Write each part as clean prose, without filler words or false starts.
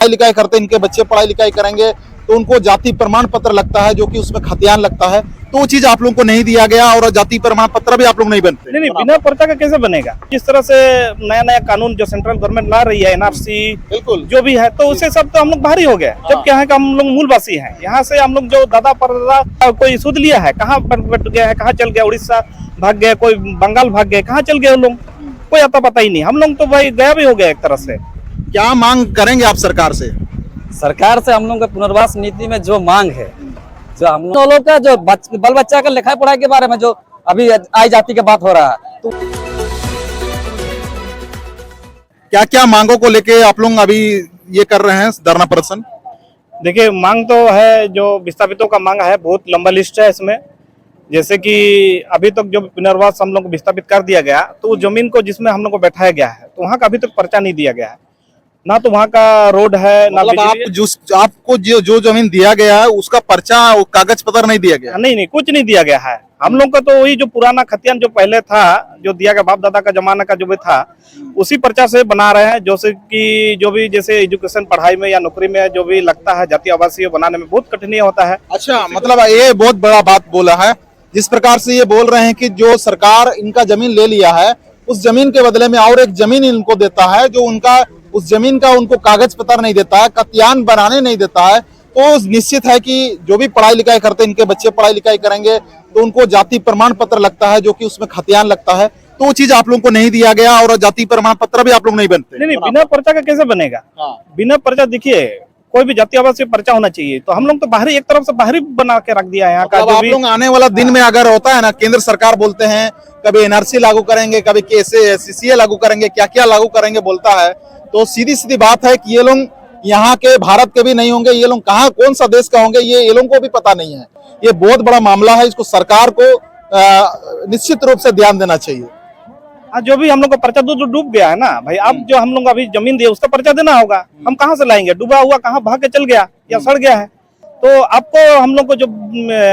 पढ़ाई लिखाई करते इनके बच्चे पढ़ाई लिखाई करेंगे तो उनको जाति प्रमाण पत्र लगता है, जो कि उसमें खतियान लगता है, तो वो चीज आप लोगों को नहीं दिया गया और जाति प्रमाण पत्र भी आप लोग नहीं बनते। नहीं, बिना पर्चा का कैसे बनेगा? जिस तरह से नया नया कानून जो सेंट्रल गवर्नमेंट ला रही है, एनआरसी बिल्कुल जो भी है, तो उसे सब तो हम लोग बाहरी हो गए। जब क्या है कि हम लोग मूलवासी हैं, यहाँ से हम लोग जो दादा परदादा कोई सुध लिया है, कहाँ बट गया है, कहाँ चल गया, उड़ीसा भाग गया, कोई बंगाल भाग गए, कहाँ चल गए लोग, कोई आता पता ही नहीं। हम लोग तो भाई गया भी हो गया एक तरह से। क्या मांग करेंगे आप सरकार से? सरकार से हम लोग का पुनर्वास नीति में जो मांग है, जो हम लोग का जो बाल बच्चा का लिखाई पढ़ाई के बारे में जो अभी आई जाति की बात हो रहा है, तो क्या क्या मांगों को लेके आप लोग अभी ये कर रहे हैं धरना प्रदर्शन? देखिए, मांग तो है, जो विस्थापितों का मांग है, बहुत लंबा लिस्ट है इसमें। जैसे कि अभी तक जो पुनर्वास हम लोग को विस्थापित कर दिया गया, तो उस जमीन को जिसमें हम लोग को बैठाया गया है, तो वहाँ का अभी तक पर्चा नहीं दिया गया है, ना तो वहाँ का रोड है, ना मतलब आपको जो जमीन दिया गया है उसका पर्चा कागज पत्र नहीं दिया गया? नहीं, कुछ नहीं दिया गया है। हम लोग का तो वही जो पुराना खतियान जो पहले था, जो दिया गया बाप दादा का जमाना का जो भी था, उसी पर्चा से बना रहे हैं। जैसे कि जो भी जैसे एजुकेशन पढ़ाई में या नौकरी में जो भी लगता है, जाति आवासीय बनाने में बहुत कठिनाई होता है। अच्छा, मतलब ये बहुत बड़ा बात बोला है। जिस प्रकार से ये बोल रहे हैं कि जो सरकार इनका जमीन ले लिया है, उस जमीन के बदले में और एक जमीन इनको देता है, जो उनका उस जमीन का उनको कागज पत्र नहीं देता है, खतियान बनाने नहीं देता है, तो निश्चित है कि जो भी पढ़ाई लिखाई करते इनके बच्चे पढ़ाई लिखाई करेंगे तो उनको जाति प्रमाण पत्र लगता है, जो कि उसमें खतियान लगता है, तो वो चीज आप लोगों को नहीं दिया गया और जाति प्रमाण पत्र भी आप लोग नहीं बनते। नहीं, बिना पर्चा का कैसे बनेगा? बिना पर्चा, देखिए कोई भी जाति आवासीय पर्चा होना चाहिए। तो हम लोग तो बाहरी एक तरफ से बाहरी बना के रख दिया है यहाँ का। मतलब आप लोग आने वाला दिन में अगर होता है ना, केंद्र सरकार बोलते हैं कभी एनआरसी लागू करेंगे, कभी सीसीए लागू करेंगे, क्या क्या लागू करेंगे बोलता है, तो सीधी सीधी बात है कि ये लोग यहाँ के भारत के भी नहीं होंगे, ये लोग कहाँ कौन सा देश का होंगे ये लोगों को भी पता नहीं है। ये बहुत बड़ा मामला है, इसको सरकार को निश्चित रूप से ध्यान देना चाहिए। जो भी हम लोग का पर्चा डूब गया है ना भाई, अब जो हम लोग अभी जमीन दिए उसका पर्चा देना होगा। हम कहाँ से लाएंगे? डूबा हुआ कहाँ भाग के चल गया या सड़ गया है, तो आपको हम लोग को जो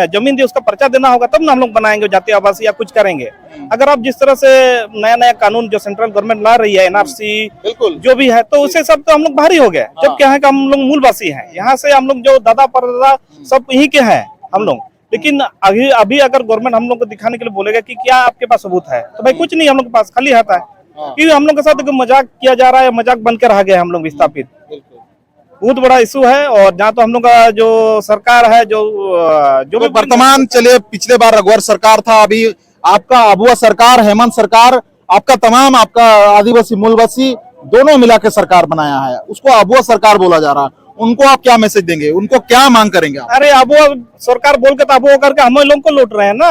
जमीन दी उसका पर्चा देना होगा, तब ना हम लोग बनाएंगे जाति आवासीय या कुछ करेंगे। अगर आप जिस तरह से नया नया कानून जो सेंट्रल गवर्नमेंट ला रही है, एनआरसी जो भी है, तो उसे सब तो हम लोग बाहरी हो गए। जब क्या है कि हम लोग मूलवासी हैं, यहाँ से हम लोग जो दादा परदादा सब यहीं के हैं हम लोग। लेकिन अभी अगर गवर्नमेंट हम लोग को दिखाने के लिए बोलेगा कि क्या आपके पास सबूत है, तो भाई कुछ नहीं हम लोग के पास, खाली हाथ है। क्योंकि हम लोग के साथ मजाक किया जा रहा है, मजाक बन के रह गए हम लोग विस्थापित। बहुत बड़ा इशू है। और जहाँ तो हम लोग का जो सरकार है, जो भी वर्तमान, चलिए पिछले बार रघुवर सरकार था, अभी आपका अबुआ सरकार, हेमंत सरकार, आपका तमाम आपका आदिवासी मूलवासी दोनों मिला के सरकार बनाया है, उसको अबुआ सरकार बोला जा रहा है। उनको आप क्या मैसेज देंगे, उनको क्या मांग करेंगे आप? अरे अबुआ सरकार बोल के तो अबुआ करके हम लोग को लूट रहे हैं ना।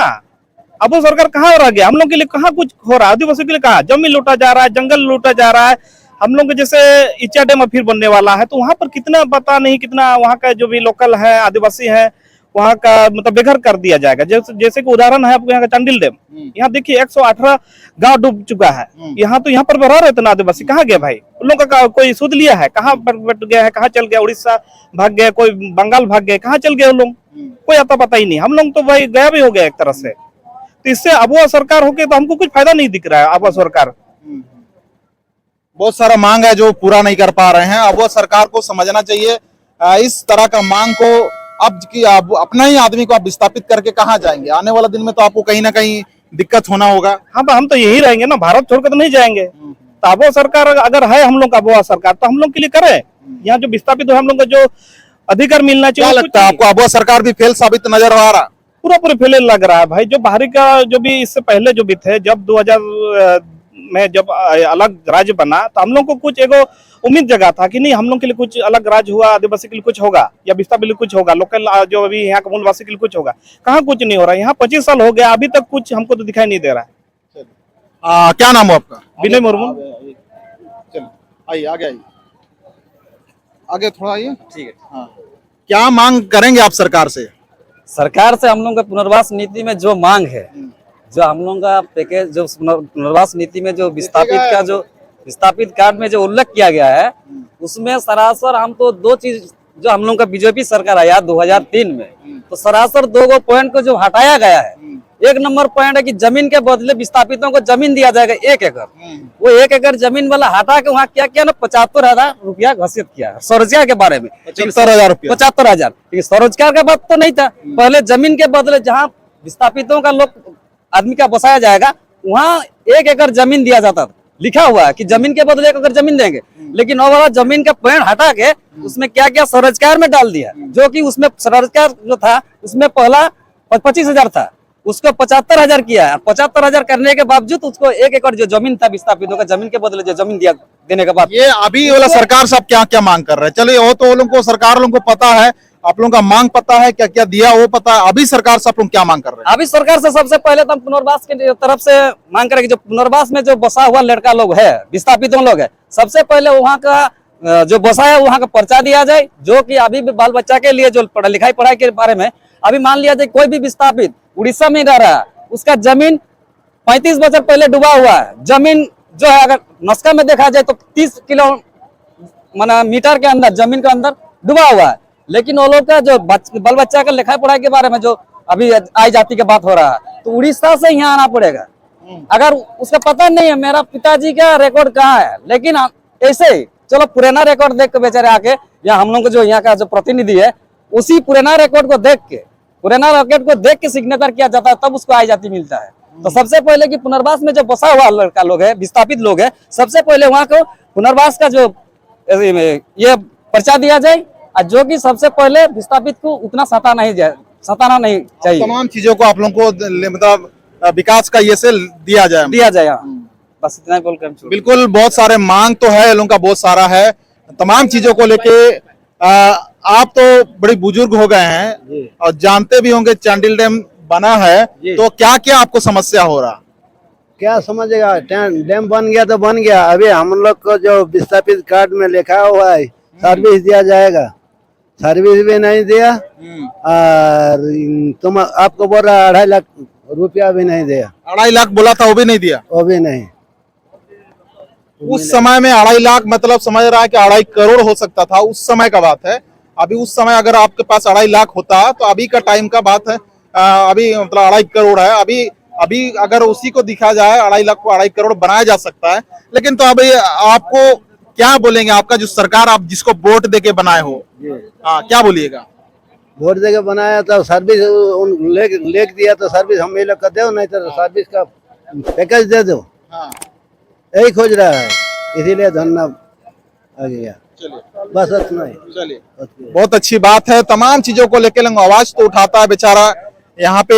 अबुआ सरकार कहाँ रह गया? हम लोग के लिए कहाँ कुछ हो रहा है? आदिवासी के लिए कहाँ जमीन लूटा जा रहा है, जंगल लूटा जा रहा है। हम लोग जैसे इच्चा डैम फिर बनने वाला है, तो वहां पर कितना पता नहीं, कितना वहाँ का जो भी लोकल है, आदिवासी है, वहाँ का मतलब बेघर कर दिया जाएगा। जैसे कि उदाहरण है आपको यहाँ का चांडिल डैम, यहाँ देखिए 118 गांव डूब चुका है। यहाँ तो यहाँ पर रह रहे थे ना आदिवासी, कहाँ गए भाई? उन लोगों का कोई सुध लिया है, कहाँ बट गया है, कहाँ चल गया, उड़ीसा भाग गया, कोई बंगाल भाग गए, कहाँ चल गए लोग, कोई आता पता ही नहीं। हम लोग तो भाई गया भी हो गया एक तरह से। तो इससे अबुआ सरकार होके तो हमको कुछ फायदा नहीं दिख रहा है। अबुआ सरकार बहुत सारा मांग है जो पूरा नहीं कर पा रहे हैं। अबुआ सरकार को समझना चाहिए इस तरह का मांग को। अब कि आप अपना ही आदमी को आप विस्थापित करके कहाँ जाएंगे? आने वाला दिन में तो आपको कहीं ना कहीं दिक्कत होना होगा। हम तो यही रहेंगे ना, भारत छोड़कर तो नहीं जाएंगे। तो अबुआ सरकार अगर है हम लोग का अबुआ सरकार, तो हम लोग के लिए करे। यहाँ जो विस्थापित हो हम लोग को जो अधिकार मिलना चाहिए। क्या लगता है आपको, अबुआ सरकार भी फेल साबित नजर आ रहा? पूरा फेल लग रहा है भाई। जो बाहरी का जो भी इससे पहले जो भी थे, जब 2000 में जब अलग राज्य बना, तो हम लोग को कुछ एगो उम्मीद जगह था कि नहीं हम लोग के लिए कुछ अलग राज्य हुआ, आदिवासी के लिए कुछ होगा या विस्थापित के लिए कुछ होगा, लोकल जो अभी यहाँ का मूलवासी के लिए कुछ होगा। कहाँ कुछ नहीं हो रहा है। यहाँ 25 साल हो गया, अभी तक कुछ हमको तो दिखाई नहीं दे रहा है। क्या नाम हो आपका? विनय मुर्मू। आइए आगे, आइए आगे थोड़ा आइए। ठीक है। हाँ, क्या मांग करेंगे आप सरकार से? सरकार से हम लोग का पुनर्वास नीति में जो मांग है, जो हम लोग का पैकेज, जो पुनर्वास नीति में जो विस्थापित कार्ड में जो उल्लेख किया गया है, उसमें सरासर हम तो दो चीज, जो हम लोग का बीजेपी सरकार आया 2003 में, तो सरासर 2 पॉइंट को जो हटाया गया है, एक नंबर पॉइंट है कि जमीन के बदले विस्थापितों को जमीन दिया जाएगा 1 एकड़। वो 1 एकड़ जमीन वाला हटा के वहाँ क्या किया ना 75,000 रुपया घोषित किया स्वरोजगार के बारे में। 75,000 रुपया। 75,000। स्वरोजगार का बात तो नहीं था। पहले जमीन के बदले जहाँ विस्थापितों का लोग आदमी का बसाया जाएगा वहाँ 1 एकड़ जमीन दिया जाता था, लिखा हुआ है कि जमीन के बदले 1 एकड़ जमीन देंगे। लेकिन वो वाला जमीन का पॉइंट हटा के उसमें क्या किया स्वरोजगार में डाल दिया, जो कि उसमें स्वरोजगार जो था उसमें पहला 25,000 था, उसको 75,000 किया है। 75,000 करने के बावजूद उसको 1 एकड़ जो जमीन था विस्थापितों का जमीन के बदले जो जमीन दिया देने के बाद ये अभी वाला सरकार सब क्या क्या मांग कर रहे हैं? चलिए वो तो वो लोगों को सरकार लोगों को पता है, आप लोगों का मांग पता है, क्या क्या दिया वो पता है। अभी सरकार से आप लोग क्या मांग कर रहे हैं? अभी सरकार से सबसे पहले तो हम पुनर्वास की तरफ से मांग करेंगे। जो पुनर्वास में जो बसा हुआ लड़का लोग है, विस्थापितों लोग है, सबसे पहले वहाँ का जो बसा है वहाँ का पर्चा दिया जाए, जो कि अभी भी बाल बच्चा के लिए जो पढ़ाई के बारे में अभी मान लिया जाए कोई भी विस्थापित उड़ीसा में रह रहा है, उसका जमीन 35 बछर पहले डूबा हुआ है। जमीन जो है अगर नस्का में देखा जाए तो 30 किलो मीटर के अंदर जमीन के अंदर डूबा हुआ है। लेकिन वो लोग का जो बाल बच्चा का लिखाई पढ़ाई के बारे में जो अभी आई जाति की बात हो रहा है, तो उड़ीसा से यहाँ आना पड़ेगा। अगर उसका पता नहीं है मेरा पिताजी का रिकॉर्ड कहाँ है, लेकिन ऐसे ही चलो पुराना रिकॉर्ड देख के बेचारे आके या हम लोग को जो यहाँ का जो प्रतिनिधि है उसी पुराना रिकॉर्ड को देख के सिग्नेचर किया जाता है, तब उसको आई जाति मिलता है। तो सबसे पहले कि पुनर्वास में जो बसा हुआ लड़का लोग है, विस्थापित लोग है, सबसे पहले वहाँ को पुनर्वास का जो ये पर्चा दिया जाए, और जो कि सबसे पहले विस्थापित को उतना सताना नहीं चाहिए। तमाम चीजों को आप लोगों को मतलब विकास का ये से दिया जाए। बस इतना ही बोलकर हम बिल्कुल, बहुत सारे मांग तो है लोगों का, बहुत सारा है तमाम चीजों को लेके। आप तो बड़े बुजुर्ग हो गए हैं और जानते भी होंगे चांडिल डैम बना है, तो क्या क्या आपको समस्या हो रहा? क्या समझेगा, डैम बन गया तो बन गया। अभी हम लोग को जो विस्थापित कार्ड में लिखा हुआ है सर्विस दिया जाएगा, सर्विस भी नहीं दिया, और तुम आपको बोल रहा 2.5 लाख रुपया भी नहीं दिया। 2.5 लाख बोला था, वो भी नहीं दिया। वो भी नहीं। उस समय में 2.5 लाख मतलब समझ रहा है कि 2.5 करोड़ हो सकता था, उस समय का बात है। अभी उस समय अगर आपके पास 2.5 लाख होता तो अभी का टाइम का बात है, अभी मतलब 2.5 करोड़ है। अभी अगर उसी को दिखा जाए 2.5 लाख को 2.5 करोड़ बनाया जा सकता है। लेकिन तो अभी आपको क्या बोलेंगे, आपका जो सरकार आप जिसको वोट देके बनाए हो, हाँ क्या बोलिएगा? वोट देके बनाया तो सर्विस लेख दिया तो सर्विस हम ये लोग का दो, नहीं तो सर्विस का पैकेज दे दो। हाँ। यही खोज रहा है, इसीलिए धरना आ गया। चलिए बस इतना ही। चलिए, बहुत अच्छी बात है। तमाम चीजों को लेकर लोग आवाज तो उठाता है, बेचारा यहाँ पे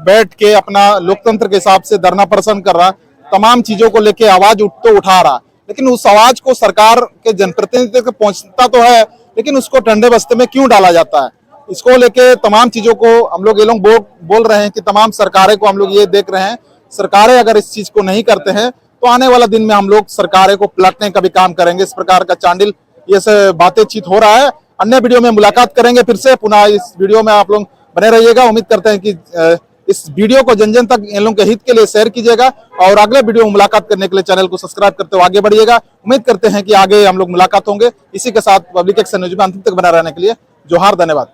बैठ के अपना लोकतंत्र के हिसाब से धरना प्रदर्शन कर रहा, तमाम चीजों को लेके आवाज उठा रहा। लेकिन उस आवाज को सरकार के जनप्रतिनिधि तक पहुंचता तो है, लेकिन उसको ठंडे बस्ते में क्यों डाला जाता है? इसको लेके तमाम चीजों को हम लोग ये लोग बोल रहे हैं कि तमाम सरकारें को हम लोग ये देख रहे हैं, सरकारें अगर इस चीज को नहीं करते हैं तो आने वाला दिन में हम लोग सरकारें को पलटने का भी काम करेंगे। इस प्रकार का चांडिल ये से बातचीत हो रहा है। अन्य वीडियो में मुलाकात करेंगे फिर से, पुनः इस वीडियो में आप लोग बने रहिएगा। उम्मीद करते हैं कि इस वीडियो को जन जन तक इन लोगों के हित के लिए शेयर कीजिएगा, और अगले वीडियो में मुलाकात करने के लिए चैनल को सब्सक्राइब करते हुए आगे बढ़िएगा। उम्मीद करते हैं कि आगे हम लोग मुलाकात होंगे। इसी के साथ पब्लिक एक्शन न्यूज में अंतिम तक बना रहने के लिए जोहार, धन्यवाद।